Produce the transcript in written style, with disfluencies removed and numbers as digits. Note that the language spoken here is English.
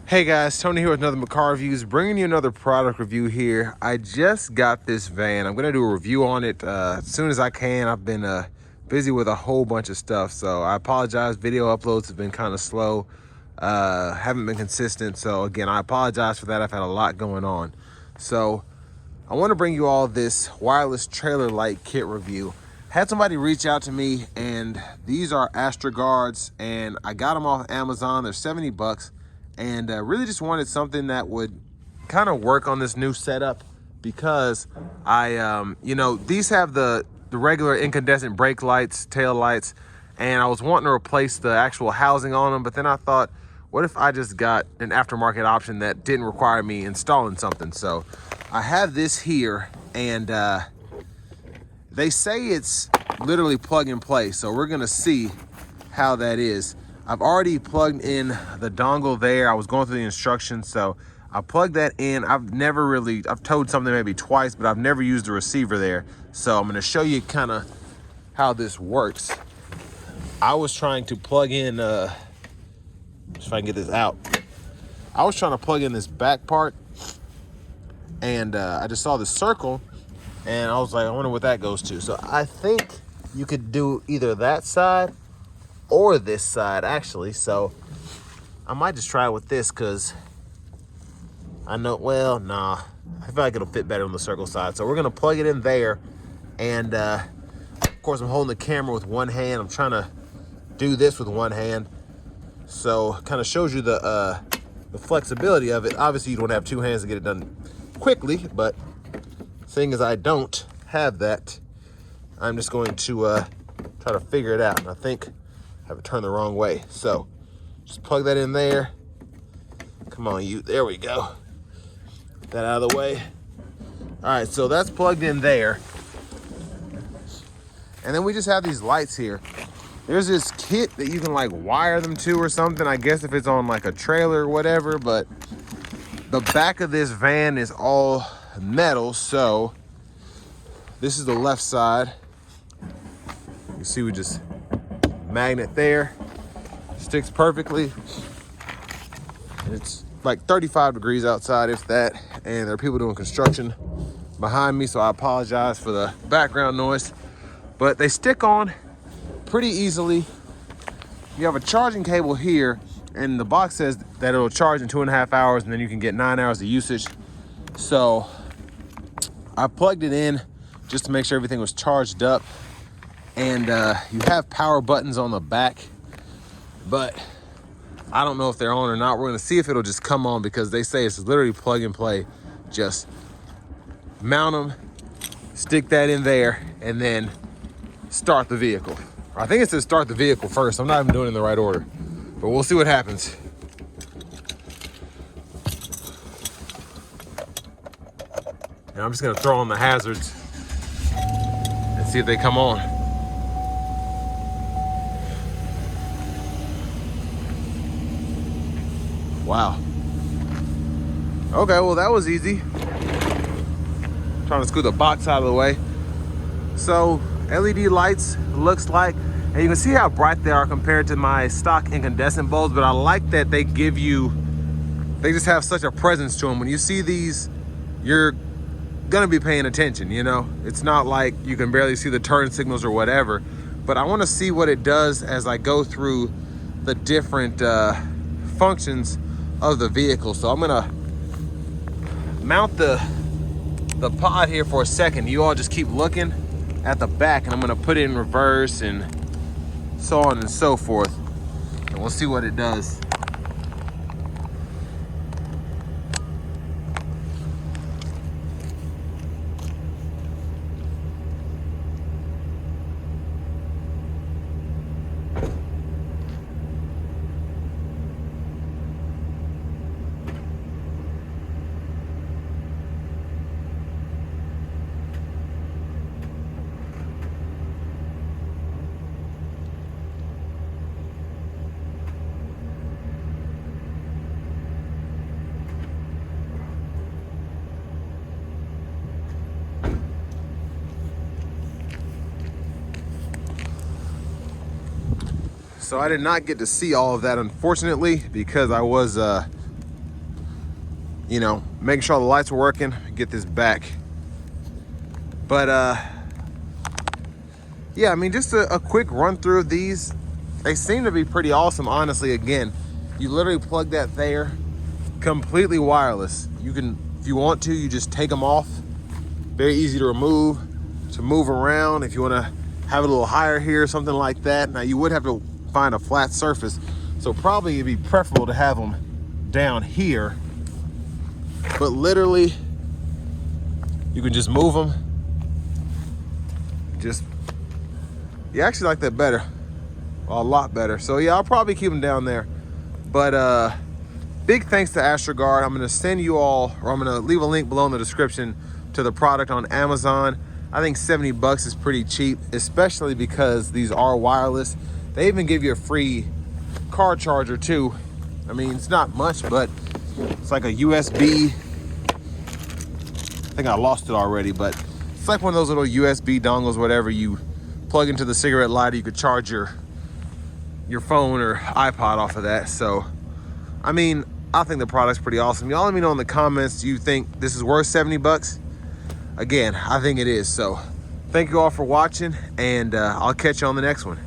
Hey guys, Tony here with Nothin car reviews, bringing you another product review here. I just got this van. I'm gonna do a review on it as soon as I can. I've been busy with a whole bunch of stuff, so I apologize. Video uploads have been kind of slow, haven't been consistent. So again, I apologize for that. I've had a lot going on. So I want to bring you all this wireless trailer light kit review. Had somebody reach out to me, and these are AstraGuards, and I got them off Amazon. They're 70 bucks. And really just wanted something that would kind of work on this new setup, because these have the regular incandescent brake lights, tail lights, and I was wanting to replace the actual housing on them. But then I thought, what if I just got an aftermarket option that didn't require me installing something? So I have this here, and they say it's literally plug and play. So we're gonna see how that is. I've already plugged in the dongle there. I was going through the instructions, so I plugged that in. I've towed something maybe twice, but I've never used the receiver there. So I'm gonna show you kind of how this works. I was trying to plug in, if I can get this out. I was trying to plug in this back part, and I just saw the circle, and I was like, I wonder what that goes to. So I think you could do either that side or this side, actually. So I might just try it with this, because I know, well, nah, I feel like it'll fit better on the circle side. So we're gonna plug it in there, and of course I'm holding the camera with one hand. I'm trying to do this with one hand, so kind of shows you the flexibility of it. Obviously you don't have two hands to get it done quickly, but seeing as I don't have that, I'm just going to try to figure it out. And I think I have it turned the wrong way. So just plug that in there. Come on, you, there we go. Get that out of the way. All right, so that's plugged in there. And then we just have these lights here. There's this kit that you can like wire them to or something, I guess if it's on like a trailer or whatever, but the back of this van is all metal. So this is the left side. You see, we just magnet there, sticks perfectly, and it's like 35 degrees outside, if that, and there are people doing construction behind me, so I apologize for the background noise. But they stick on pretty easily. You have a charging cable here, and the box says that it'll charge in 2.5 hours, and then you can get 9 hours of usage. So I plugged it in just to make sure everything was charged up. And you have power buttons on the back, but I don't know if they're on or not. We're gonna see if it'll just come on, because they say it's literally plug and play. Just mount them, stick that in there, and then start the vehicle. I think it says start the vehicle first. I'm not even doing it in the right order, but we'll see what happens. And I'm just gonna throw on the hazards and see if they come on. Wow. Okay, well that was easy. Trying to scoot the box out of the way. So LED lights, looks like, and you can see how bright they are compared to my stock incandescent bulbs, but I like that they just have such a presence to them. When you see these, you're gonna be paying attention, you know? It's not like you can barely see the turn signals or whatever, but I wanna see what it does as I go through the different functions of the vehicle. So I'm gonna mount the pod here for a second. You all just keep looking at the back, and I'm gonna put it in reverse and so on and so forth, and we'll see what it does. So I did not get to see all of that, unfortunately, because I was you know, making sure the lights are working, get this back. But yeah, I mean, just a quick run through of these. They seem to be pretty awesome, honestly. Again, you literally plug that there, completely wireless. You can, if you want to, you just take them off. Very easy to move around. If you want to have it a little higher here, something like that. Now, you would have to find a flat surface, so probably it'd be preferable to have them down here. But literally, you can just move them. You actually like that better, a lot better. So yeah, I'll probably keep them down there. But big thanks to AstraGuard. I'm gonna send you all, or I'm gonna leave a link below in the description to the product on Amazon. I think 70 bucks is pretty cheap, especially because these are wireless. They even give you a free car charger too. I mean, it's not much, but it's like a USB. I think I lost it already, but it's like one of those little USB dongles, whatever, you plug into the cigarette lighter. You could charge your phone or iPod off of that. So, I mean, I think the product's pretty awesome. Y'all let me know in the comments, do you think this is worth 70 bucks? Again, I think it is. So, thank you all for watching, and I'll catch you on the next one.